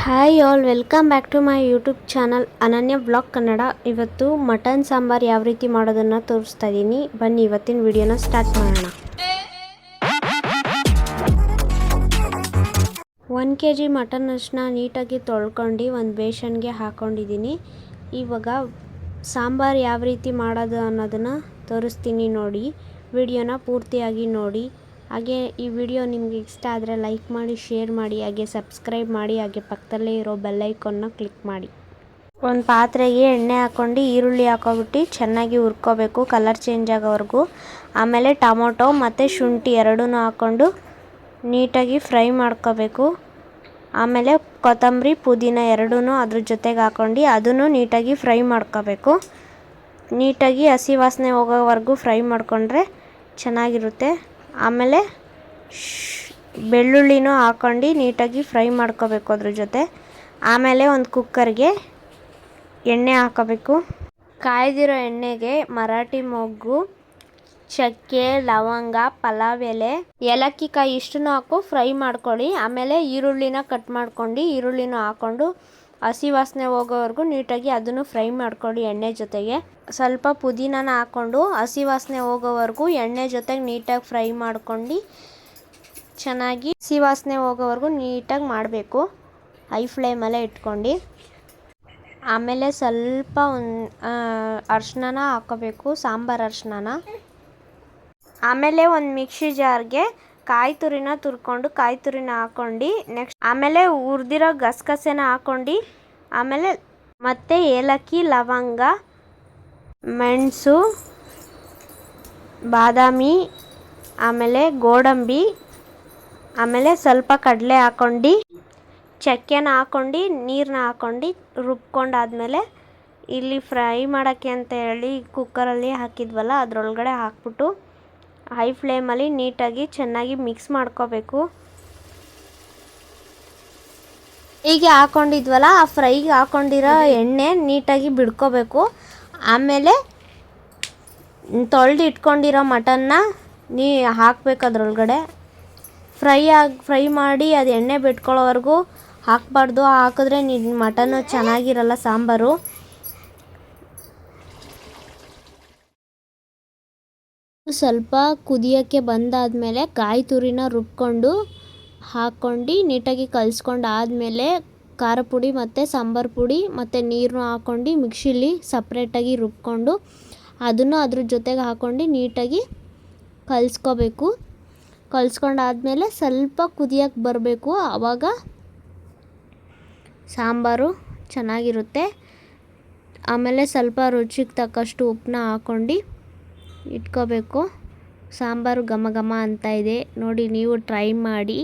Hi all, welcome back to my YouTube channel Ananya blog Kannada. ಇವತ್ತು mutton sambar ಯಾವ ರೀತಿ ಮಾಡೋದನ್ನು ತೋರಿಸ್ತಾ ಇದ್ದೀನಿ. ಬನ್ನಿ ಇವತ್ತಿನ ವಿಡಿಯೋನ ಸ್ಟಾರ್ಟ್ ಮಾಡೋಣ. 1 kg ಮಟನ್ ಅಷ್ಟನ್ನ ನೀಟಾಗಿ ತೊಳ್ಕೊಂಡು ಒಂದು ಬೇಸನ್ಗೆ ಹಾಕ್ಕೊಂಡಿದ್ದೀನಿ. ಇವಾಗ ಸಾಂಬಾರು ಯಾವ ರೀತಿ ಮಾಡೋದು ಅನ್ನೋದನ್ನು ತೋರಿಸ್ತೀನಿ ನೋಡಿ. ವಿಡಿಯೋನ ಪೂರ್ತಿಯಾಗಿ ನೋಡಿ. ಹಾಗೆ ಈ ವಿಡಿಯೋ ನಿಮಗೆ ಇಷ್ಟ ಆದರೆ ಲೈಕ್ ಮಾಡಿ, ಶೇರ್ ಮಾಡಿ, ಹಾಗೆ ಸಬ್ಸ್ಕ್ರೈಬ್ ಮಾಡಿ, ಹಾಗೆ ಪಕ್ಕದಲ್ಲೇ ಇರೋ ಬೆಲ್ ಐಕಾನ್ನ ಕ್ಲಿಕ್ ಮಾಡಿ. ಒಂದು ಪಾತ್ರೆಗೆ ಎಣ್ಣೆ ಹಾಕ್ಕೊಂಡು ಈರುಳ್ಳಿ ಹಾಕೋಬಿಟ್ಟು ಚೆನ್ನಾಗಿ ಹುರ್ಕೋಬೇಕು, ಕಲರ್ ಚೇಂಜ್ ಆಗೋವರೆಗೂ. ಆಮೇಲೆ ಟೊಮೊಟೊ ಮತ್ತು ಶುಂಠಿ ಎರಡೂ ಹಾಕ್ಕೊಂಡು ನೀಟಾಗಿ ಫ್ರೈ ಮಾಡ್ಕೋಬೇಕು. ಆಮೇಲೆ ಕೊತ್ತಂಬರಿ, ಪುದೀನ ಎರಡೂ ಅದ್ರ ಜೊತೆಗೆ ಹಾಕ್ಕೊಂಡು ಅದನ್ನು ನೀಟಾಗಿ ಫ್ರೈ ಮಾಡ್ಕೋಬೇಕು. ನೀಟಾಗಿ ಹಸಿ ವಾಸನೆ ಹೋಗೋವರೆಗೂ ಫ್ರೈ ಮಾಡಿಕೊಂಡ್ರೆ ಚೆನ್ನಾಗಿರುತ್ತೆ. ಆಮೇಲೆ ಬೆಳ್ಳುಳ್ಳಿನೂ ಹಾಕ್ಕೊಂಡು ನೀಟಾಗಿ ಫ್ರೈ ಮಾಡ್ಕೋಬೇಕು ಅದ್ರ ಜೊತೆ. ಆಮೇಲೆ ಒಂದು ಕುಕ್ಕರ್ಗೆ ಎಣ್ಣೆ ಹಾಕೋಬೇಕು. ಕಾಯ್ದಿರೋ ಎಣ್ಣೆಗೆ ಮರಾಠಿ ಮೊಗ್ಗು, ಚಕ್ಕೆ, ಲವಂಗ, ಪಲಾವ್ ಎಲೆ, ಏಲಕ್ಕಿ ಕಾಯಿ ಇಷ್ಟನ್ನು ಹಾಕು ಫ್ರೈ ಮಾಡ್ಕೊಳ್ಳಿ. ಆಮೇಲೆ ಈರುಳ್ಳಿನ ಕಟ್ ಮಾಡ್ಕೊಂಡು ಈರುಳ್ಳಿನೂ ಹಾಕ್ಕೊಂಡು ಹಸಿ ವಾಸನೆ ಹೋಗೋವರೆಗೂ ನೀಟಾಗಿ ಅದನ್ನು ಫ್ರೈ ಮಾಡ್ಕೊಳ್ಳಿ ಎಣ್ಣೆ ಜೊತೆಗೆ. ಸ್ವಲ್ಪ ಪುದೀನನ ಹಾಕ್ಕೊಂಡು ಹಸಿ ವಾಸನೆ ಹೋಗೋವರೆಗೂ ಎಣ್ಣೆ ಜೊತೆಗೆ ನೀಟಾಗಿ ಫ್ರೈ ಮಾಡ್ಕೊಂಡು ಚೆನ್ನಾಗಿ ಹಸಿ ವಾಸನೆ ಹೋಗೋವರೆಗೂ ನೀಟಾಗಿ ಮಾಡಬೇಕು, ಹೈ ಫ್ಲೇಮಲ್ಲೇ ಇಟ್ಕೊಂಡು. ಆಮೇಲೆ ಸ್ವಲ್ಪ ಅರಿಶಿನ ಹಾಕೋಬೇಕು, ಸಾಂಬಾರು ಅರಿಶಿನ. ಆಮೇಲೆ ಒಂದು ಮಿಕ್ಸಿ ಜಾರ್ಗೆ ಕಾಯಿ ತುರಿನ ತುರ್ಕೊಂಡು ಕಾಯಿ ತುರಿನ ಹಾಕ್ಕೊಂಡು ನೆಕ್ಸ್ಟ್ ಆಮೇಲೆ ಹುರಿದಿರೋ ಗಸಗಸೆನ ಹಾಕ್ಕೊಂಡು ಆಮೇಲೆ ಮತ್ತೆ ಏಲಕ್ಕಿ, ಲವಂಗ, ಮೆಣಸು, ಬಾದಾಮಿ, ಆಮೇಲೆ ಗೋಡಂಬಿ, ಆಮೇಲೆ ಸ್ವಲ್ಪ ಕಡಲೆ ಹಾಕ್ಕೊಂಡು ಚಕ್ಕೆನ ಹಾಕ್ಕೊಂಡು ನೀರನ್ನ ಹಾಕ್ಕೊಂಡು ರುಬ್ಕೊಂಡಾದ್ಮೇಲೆ ಇಲ್ಲಿ ಫ್ರೈ ಮಾಡೋಕ್ಕೆ ಅಂತ ಹೇಳಿ ಕುಕ್ಕರಲ್ಲಿ ಹಾಕಿದ್ವಲ್ಲ ಅದರೊಳಗಡೆ ಹಾಕ್ಬಿಟ್ಟು ಹೈ ಫ್ಲೇಮಲ್ಲಿ ನೀಟಾಗಿ ಚೆನ್ನಾಗಿ ಮಿಕ್ಸ್ ಮಾಡ್ಕೋಬೇಕು. ಹೀಗೆ ಹಾಕ್ಕೊಂಡಿದ್ವಲ್ಲ ಆ ಫ್ರೈಗೆ ಹಾಕ್ಕೊಂಡಿರೋ ಎಣ್ಣೆ ನೀಟಾಗಿ ಬಿಡ್ಕೋಬೇಕು. ಆಮೇಲೆ ತೊಳೆದು ಇಟ್ಕೊಂಡಿರೋ ಮಟನ್ನ ಹಾಕಬೇಕು ಅದರೊಳಗಡೆ. ಫ್ರೈ ಮಾಡಿ ಅದು ಎಣ್ಣೆ ಬಿಟ್ಕೊಳ್ಳೋವರೆಗೂ ಹಾಕಬಾರ್ದು, ಹಾಕಿದ್ರೆ ಮಟನ್ನು ಚೆನ್ನಾಗಿರಲ್ಲ ಸಾಂಬಾರು. ಸ್ವಲ್ಪ ಕುದಿಯೋಕ್ಕೆ ಬಂದಾದಮೇಲೆ ಕಾಯಿ ತುರಿನ ರುಬ್ಕೊಂಡು ಹಾಕ್ಕೊಂಡು ನೀಟಾಗಿ ಕಲಿಸ್ಕೊಂಡು ಆದಮೇಲೆ ಖಾರ ಪುಡಿ ಮತ್ತು ಸಾಂಬಾರು ಪುಡಿ ಮತ್ತು ನೀರನ್ನು ಹಾಕ್ಕೊಂಡು ಮಿಕ್ಸಿಲಿ ಸಪ್ರೇಟಾಗಿ ರುಬ್ಕೊಂಡು ಅದನ್ನು ಅದ್ರ ಜೊತೆಗೆ ಹಾಕ್ಕೊಂಡು ನೀಟಾಗಿ ಕಲಿಸ್ಕೋಬೇಕು. ಕಲಿಸ್ಕೊಂಡಾದ್ಮೇಲೆ ಸ್ವಲ್ಪ ಕುದಿಯೋಕ್ಕೆ ಬರಬೇಕು, ಆವಾಗ ಸಾಂಬಾರು ಚೆನ್ನಾಗಿರುತ್ತೆ. ಆಮೇಲೆ ಸ್ವಲ್ಪ ರುಚಿಗೆ ತಕ್ಕಷ್ಟು ಉಪ್ಪನ್ನ ಹಾಕ್ಕೊಂಡು ಇಟ್ಕೋಬೇಕು. ಸಾಂಬಾರು ಘಮ ಘಮ ಅಂತ ಇದೆ ನೋಡಿ. ನೀವು ಟ್ರೈ ಮಾಡಿ,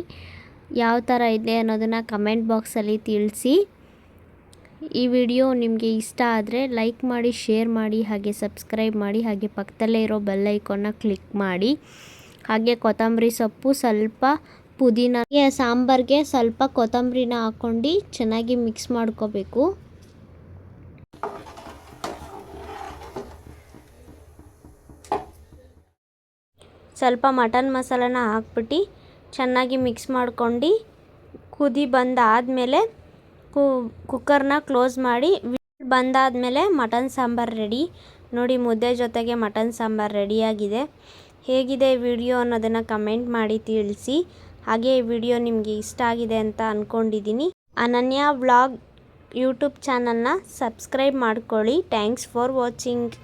ಯಾವ ಥರ ಇದೆ ಅನ್ನೋದನ್ನು ಕಮೆಂಟ್ ಬಾಕ್ಸಲ್ಲಿ ತಿಳಿಸಿ. ಈ ವಿಡಿಯೋ ನಿಮಗೆ ಇಷ್ಟ ಆದರೆ ಲೈಕ್ ಮಾಡಿ, ಶೇರ್ ಮಾಡಿ, ಹಾಗೆ ಸಬ್ಸ್ಕ್ರೈಬ್ ಮಾಡಿ, ಹಾಗೆ ಪಕ್ಕದಲ್ಲೇ ಇರೋ ಬೆಲ್ ಐಕಾನ್ನ ಕ್ಲಿಕ್ ಮಾಡಿ. ಹಾಗೆ ಕೊತ್ತಂಬರಿ ಸೊಪ್ಪು, ಸ್ವಲ್ಪ ಪುದೀನ, ಸಾಂಬಾರಿಗೆ ಸ್ವಲ್ಪ ಕೊತ್ತಂಬರಿನ ಹಾಕ್ಕೊಂಡು ಚೆನ್ನಾಗಿ ಮಿಕ್ಸ್ ಮಾಡ್ಕೋಬೇಕು. ಸ್ವಲ್ಪ ಮಟನ್ ಮಸಾಲಾನ ಹಾಕ್ಬಿಟ್ಟು ಚೆನ್ನಾಗಿ ಮಿಕ್ಸ್ ಮಾಡ್ಕೊಂಡು ಕುದಿ ಬಂದಾದಮೇಲೆ ಕುಕ್ಕರ್ನ ಕ್ಲೋಸ್ ಮಾಡಿ ಬಂದಾದಮೇಲೆ ಮಟನ್ ಸಾಂಬಾರು ರೆಡಿ ನೋಡಿ. ಮುದ್ದೆ ಜೊತೆಗೆ ಮಟನ್ ಸಾಂಬಾರು ರೆಡಿಯಾಗಿದೆ. ಹೇಗಿದೆ ವಿಡಿಯೋ ಅನ್ನೋದನ್ನು ಕಮೆಂಟ್ ಮಾಡಿ ತಿಳಿಸಿ. ಹಾಗೆ ಈ ವಿಡಿಯೋ ನಿಮಗೆ ಇಷ್ಟ ಆಗಿದೆ ಅಂತ ಅಂದ್ಕೊಂಡಿದ್ದೀನಿ. ಅನನ್ಯ ವ್ಲಾಗ್ ಯೂಟ್ಯೂಬ್ ಚಾನಲ್ನ ಸಬ್ಸ್ಕ್ರೈಬ್ ಮಾಡ್ಕೊಳ್ಳಿ. Thanks for watching.